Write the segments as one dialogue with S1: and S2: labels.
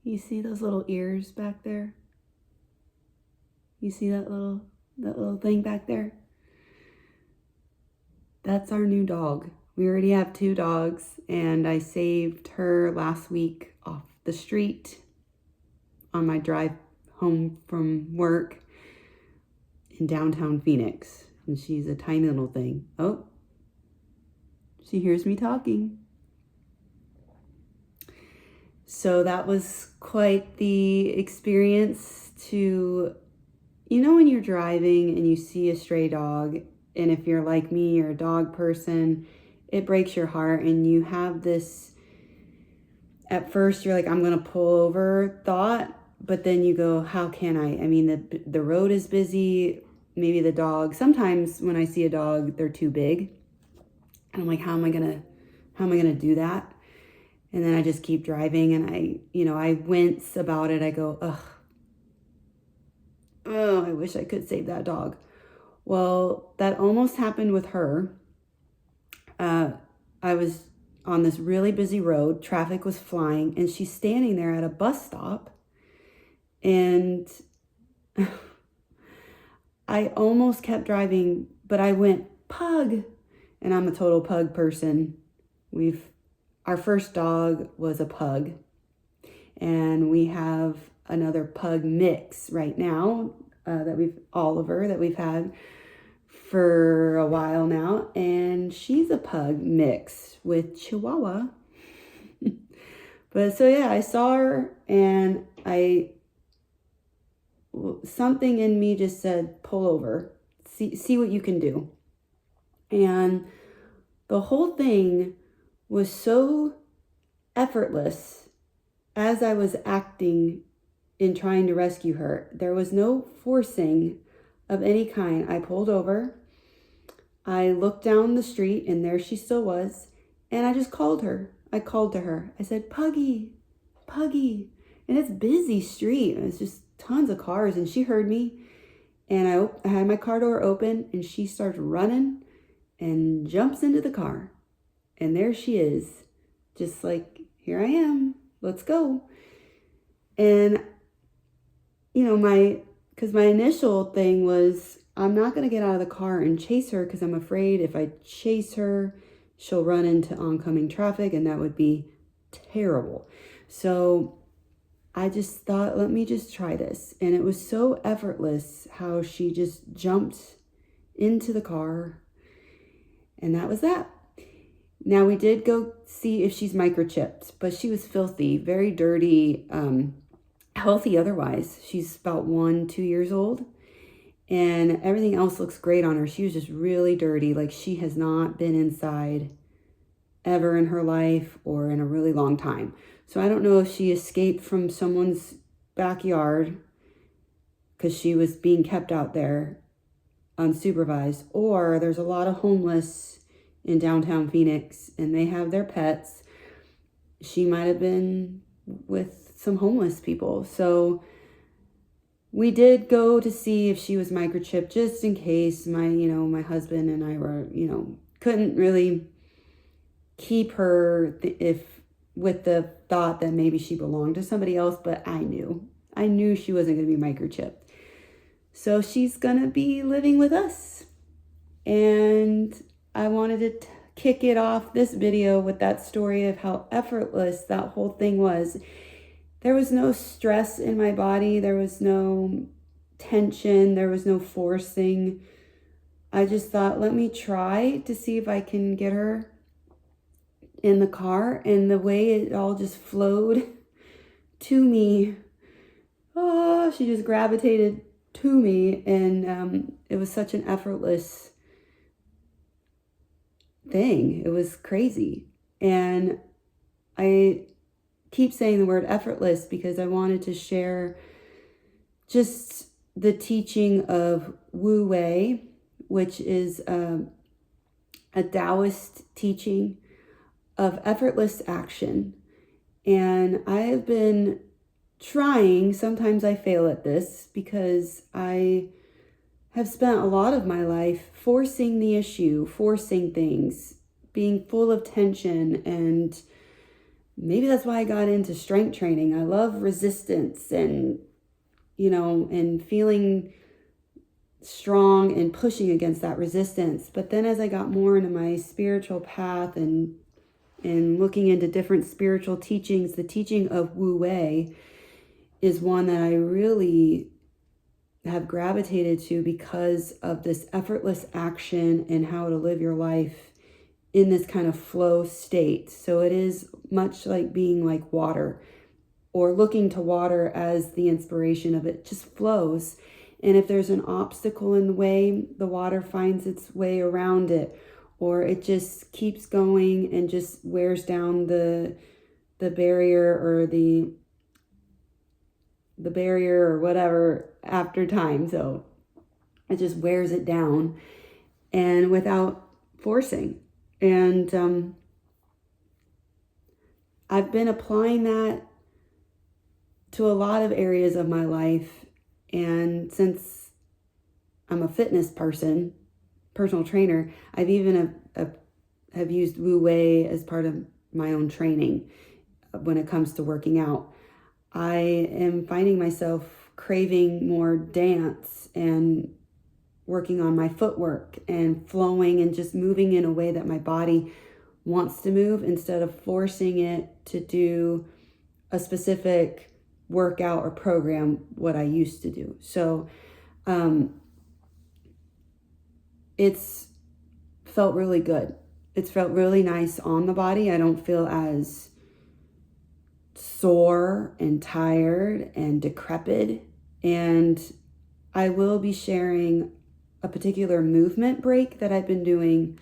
S1: You see those little ears back there? You see that little thing back there? That's our new dog. We already have 2 dogs, and I saved her last week off the street on my drive home from work in downtown Phoenix. And she's a tiny little thing. Oh, she hears me talking. So that was quite the experience to, when you're driving and you see a stray dog, and if you're like me, you're a dog person, it breaks your heart, and you have this, at first you're like, I'm going to pull over thought, but then you go, how can I? I mean, the road is busy. Maybe the dog, sometimes when I see a dog, they're too big. And I'm like, how am I going to do that? And then I just keep driving, and I wince about it. I go, I wish I could save that dog. Well, that almost happened with her. I was on this really busy road. Traffic was flying, and she's standing there at a bus stop. And I almost kept driving, but I went, pug. And I'm a total pug person. Our first dog was a pug, and we have another pug mix right now, Oliver, that we've had for a while now, and she's a pug mix with Chihuahua. But so yeah, I saw her, and something in me just said, pull over, see what you can do. And the whole thing was so effortless as I was acting in trying to rescue her. There was no forcing of any kind. I pulled over, I looked down the street, and there she still was, and I just called her. I called to her. I said, Puggy, Puggy. And it's a busy street. It's just tons of cars, and she heard me, and I had my car door open, and she starts running and jumps into the car. And there she is, just like, here I am, let's go. And, because my initial thing was, I'm not going to get out of the car and chase her, because I'm afraid if I chase her, she'll run into oncoming traffic, and that would be terrible. So I just thought, let me just try this. And it was so effortless how she just jumped into the car, and that was that. Now, we did go see if she's microchipped, but she was filthy, very dirty, healthy otherwise. She's about 1-2 years old, and everything else looks great on her. She was just really dirty, like she has not been inside ever in her life or in a really long time. So I don't know if she escaped from someone's backyard because she was being kept out there unsupervised, or there's a lot of homeless in downtown Phoenix, and they have their pets. She might have been with some homeless people. So we did go to see if she was microchipped, just in case. My husband and I were, couldn't really keep her with the thought that maybe she belonged to somebody else, but I knew she wasn't going to be microchipped. So she's going to be living with us. And I wanted to kick it off, this video, with that story of how effortless that whole thing was. There was no stress in my body. There was no tension. There was no forcing. I just thought, let me try to see if I can get her in the car. And the way it all just flowed to me, she just gravitated to me. And it was such an effortless thing. It was crazy. And I keep saying the word effortless because I wanted to share just the teaching of Wu Wei, which is a Taoist teaching of effortless action. And I have been trying, sometimes I fail at this, because I have spent a lot of my life forcing the issue, forcing things, being full of tension, and maybe that's why I got into strength training. I love resistance and, and feeling strong and pushing against that resistance. But then as I got more into my spiritual path and looking into different spiritual teachings, the teaching of Wu Wei is one that I really have gravitated to because of this effortless action and how to live your life in this kind of flow state. So it is much like being like water, or looking to water as the inspiration of it just flows. And if there's an obstacle in the way, the water finds its way around it, or it just keeps going and just wears down the barrier or the barrier or whatever after time. So it just wears it down and without forcing. And I've been applying that to a lot of areas of my life. And since I'm a fitness person, personal trainer, I've even have used Wu Wei as part of my own training when it comes to working out. I am finding myself craving more dance and working on my footwork and flowing and just moving in a way that my body wants to move instead of forcing it to do a specific workout or program what I used to do. So it's felt really good. It's felt really nice on the body. I don't feel as sore and tired and decrepit. And I will be sharing a particular movement break that I've been doing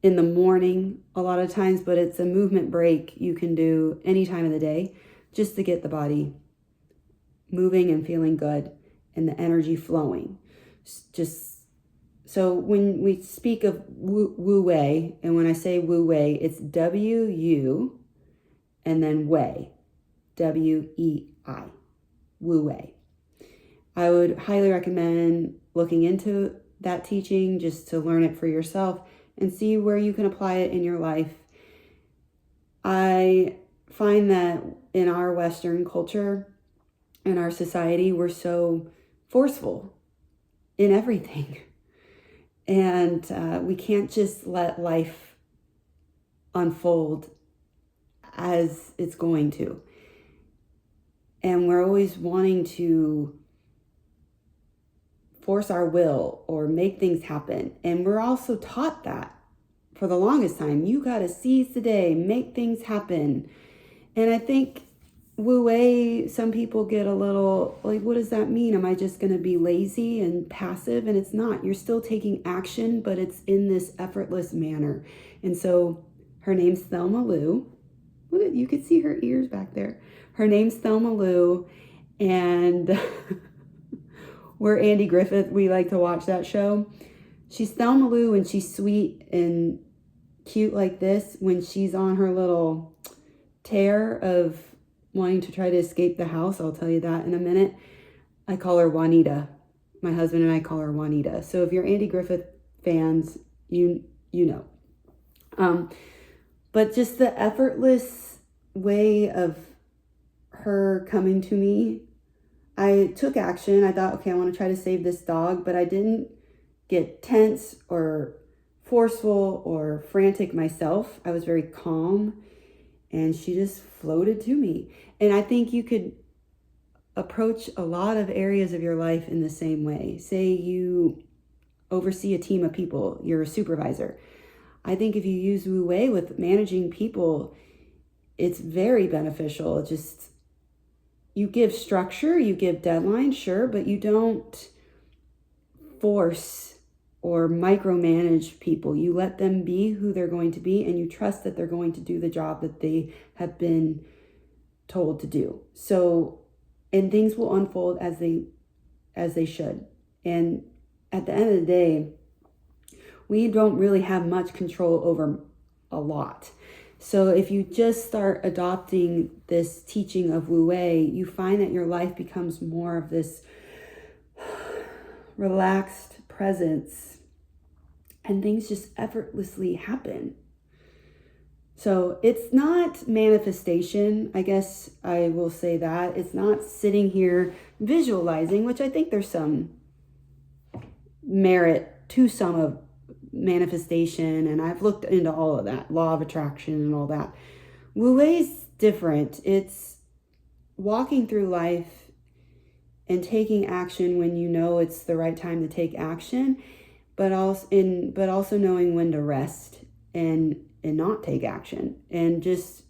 S1: in the morning a lot of times, but it's a movement break you can do any time of the day just to get the body moving and feeling good and the energy flowing. Just so when we speak of Wu Wei, and when I say Wu Wei, it's W-U and then Wei, W-E-I, Wu Wei. I would highly recommend looking into that teaching just to learn it for yourself and see where you can apply it in your life. I find that in our Western culture, in our society, we're so forceful in everything. And we can't just let life unfold as it's going to. And we're always wanting to force our will or make things happen. And we're also taught that for the longest time. You got to seize the day, make things happen. And I think Wu Wei, some people get a little like, what does that mean? Am I just going to be lazy and passive? And it's not. You're still taking action, but it's in this effortless manner. And so her name's Thelma Lou. Look at, you can see her ears back there. Her name's Thelma Lou. And we're Andy Griffith. We like to watch that show. She's Thelma Lou, and she's sweet and cute like this when she's on her little tear of wanting to try to escape the house. I'll tell you that in a minute. I call her Juanita. My husband and I call her Juanita. So if you're Andy Griffith fans, you know. But just the effortless way of her coming to me, I took action. I thought, okay, I want to try to save this dog, but I didn't get tense or forceful or frantic myself. I was very calm, and she just floated to me. And I think you could approach a lot of areas of your life in the same way. Say you oversee a team of people, you're a supervisor. I think if you use Wu Wei with managing people, it's very beneficial. Just, you give structure, you give deadlines, sure, but you don't force or micromanage people. You let them be who they're going to be, and you trust that they're going to do the job that they have been told to do. So, and things will unfold as they should. And at the end of the day, we don't really have much control over a lot. So if you just start adopting this teaching of Wu Wei, you find that your life becomes more of this relaxed presence, and things just effortlessly happen. So it's not manifestation. I guess I will say that. It's not sitting here visualizing, which I think there's some merit to some of manifestation. And I've looked into all of that, law of attraction and all that. Wu Wei's different. It's walking through life and taking action when you know it's the right time to take action, but also knowing when to rest and not take action. And just,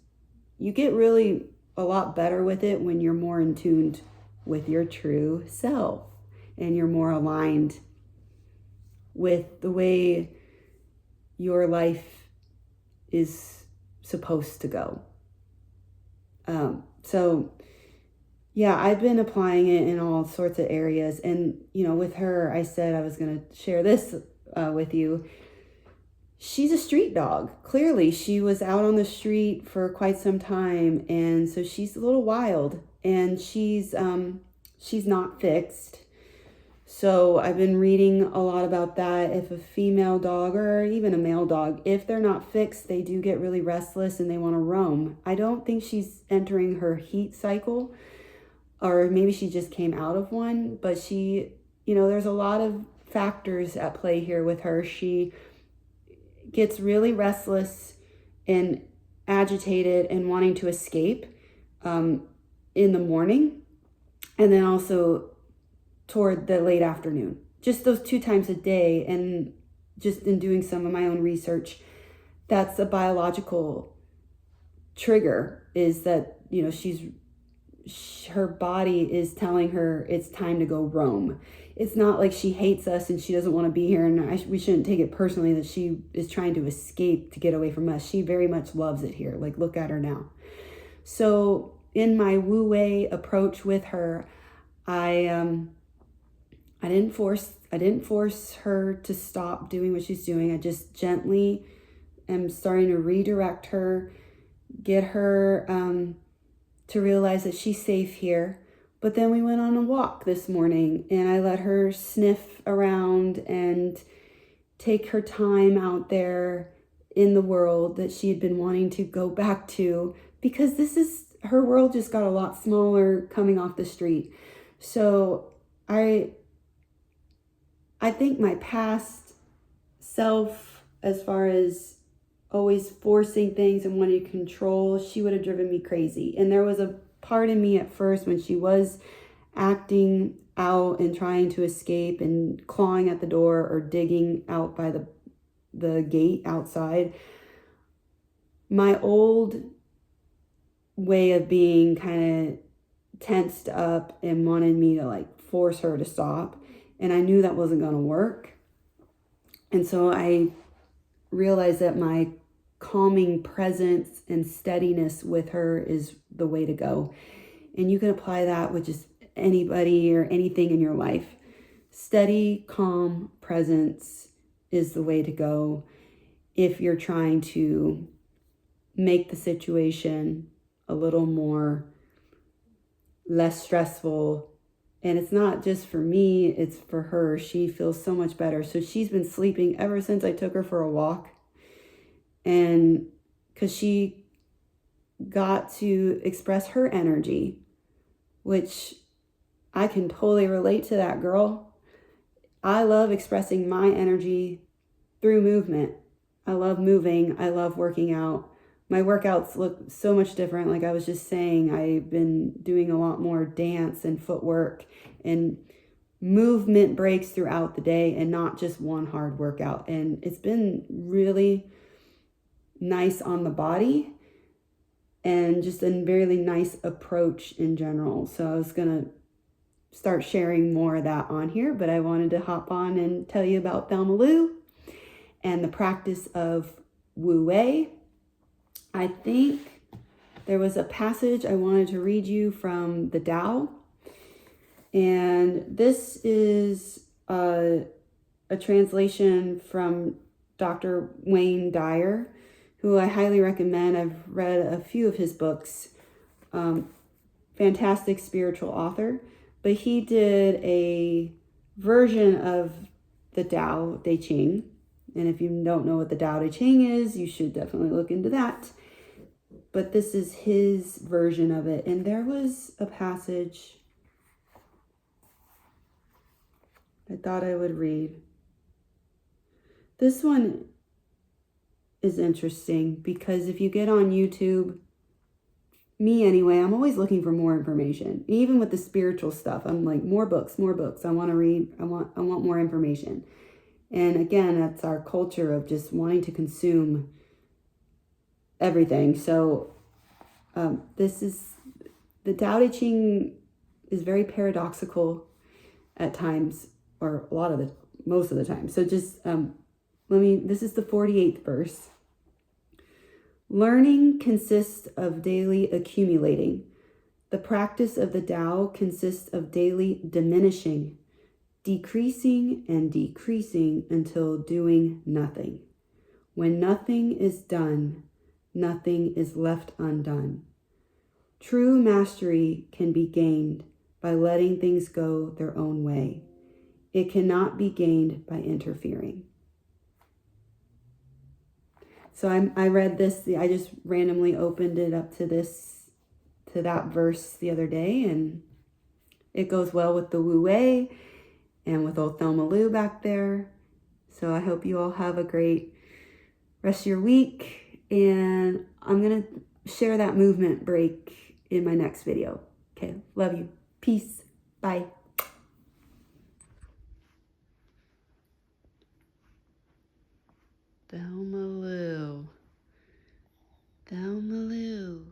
S1: you get really a lot better with it when you're more in tune with your true self and you're more aligned with the way your life is supposed to go. So yeah, I've been applying it in all sorts of areas. And, with her, I said I was going to share this with you. She's a street dog. Clearly, she was out on the street for quite some time. And so she's a little wild, and she's not fixed. So I've been reading a lot about that. If a female dog or even a male dog, if they're not fixed, they do get really restless and they want to roam. I don't think she's entering her heat cycle, or maybe she just came out of one, but she, there's a lot of factors at play here with her. She gets really restless and agitated and wanting to escape in the morning, and then also toward the late afternoon. Just those 2 times a day. And just in doing some of my own research, that's a biological trigger, is that, her body is telling her it's time to go roam. It's not like she hates us and she doesn't want to be here, and we shouldn't take it personally that she is trying to escape to get away from us. She very much loves it here. Like, look at her now. So in my Wu Wei approach with her, I didn't force her to stop doing what she's doing. I just gently am starting to redirect her, get her to realize that she's safe here. But then we went on a walk this morning, and I let her sniff around and take her time out there in the world that she had been wanting to go back to, because her world just got a lot smaller coming off the street. So I think my past self, as far as always forcing things and wanting to control, she would have driven me crazy. And there was a part in me at first when she was acting out and trying to escape and clawing at the door or digging out by the gate outside. My old way of being kind of tensed up and wanted me to force her to stop. And I knew that wasn't going to work. And so I realized that my calming presence and steadiness with her is the way to go. And you can apply that with just anybody or anything in your life. Steady, calm presence is the way to go if you're trying to make the situation a little less stressful. And it's not just for me, it's for her. She feels so much better. So she's been sleeping ever since I took her for a walk. And because she got to express her energy, which I can totally relate to that, girl. I love expressing my energy through movement. I love moving. I love working out. My workouts look so much different. Like I was just saying, I've been doing a lot more dance and footwork and movement breaks throughout the day, and not just one hard workout. And it's been really nice on the body and just a really nice approach in general. So I was going to start sharing more of that on here, but I wanted to hop on and tell you about Thelma Lou and the practice of Wu Wei. I think there was a passage I wanted to read you from the Tao. And this is a translation from Dr. Wayne Dyer, who I highly recommend. I've read a few of his books. Fantastic spiritual author. But he did a version of the Tao Te Ching. And if you don't know what the Tao Te Ching is, you should definitely look into that. But this is his version of it. And there was a passage I thought I would read. This one is interesting because if you get on YouTube, me anyway, I'm always looking for more information. Even with the spiritual stuff, I'm like, more books, more books. I want to read. I want more information. And again, that's our culture of just wanting to consume everything. So this is, the Tao Te Ching is very paradoxical at times, or most of the time. So just, this is the 48th verse. Learning consists of daily accumulating. The practice of the Tao consists of daily diminishing, decreasing and decreasing until doing nothing. When nothing is done, nothing is left undone. True mastery can be gained by letting things go their own way. It cannot be gained by interfering. So I read this, I just randomly opened it up to that verse the other day, and it goes well with the Wu Wei and with old Thelma Lou back there. So I hope you all have a great rest of your week, and I'm going to share that movement break in my next video. Okay, love you. Peace. Bye. Thelma Lou. Thelma Lou.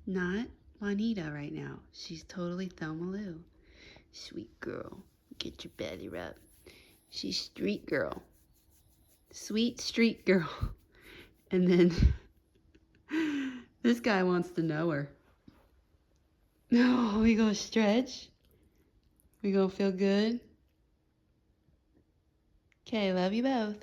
S1: Not Juanita right now. She's totally Thelma Lou. Sweet girl. Get your belly rubbed. She's street girl. Sweet street girl. And then this guy wants to know her. No, we gonna stretch. We gonna feel good. Okay, love you both.